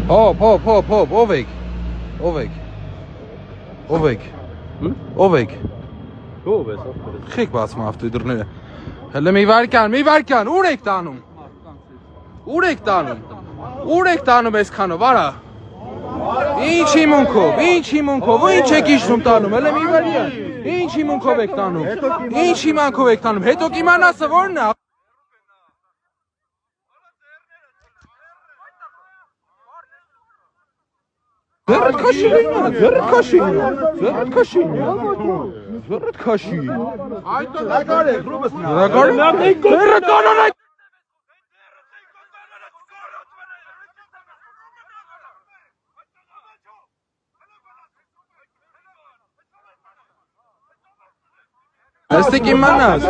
Hop, ով եք։ Ո՞վ ես ավտորը։ Խեք բացում ավտոդրները։ Հələ մի վարկյան, ուր եք տանում։ Ուր եք տանում այսքանով, արա։ Ինչ հիմունքով, ինչ եք իջնում տանում, հələ մի վարկյան։ Ինչ հիմունքով եք տանում։ Հետո կիմանասը ո՞րն է։ Ձեռդ քաշի։ Այդ նկար է, ռուբս նկար։ Este կիմանաս։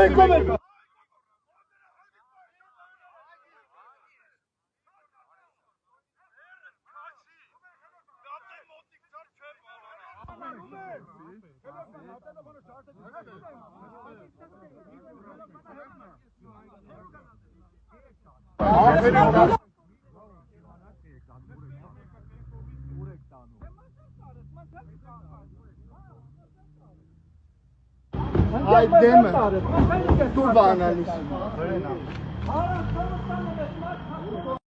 Այդ դեմը դու բանալիս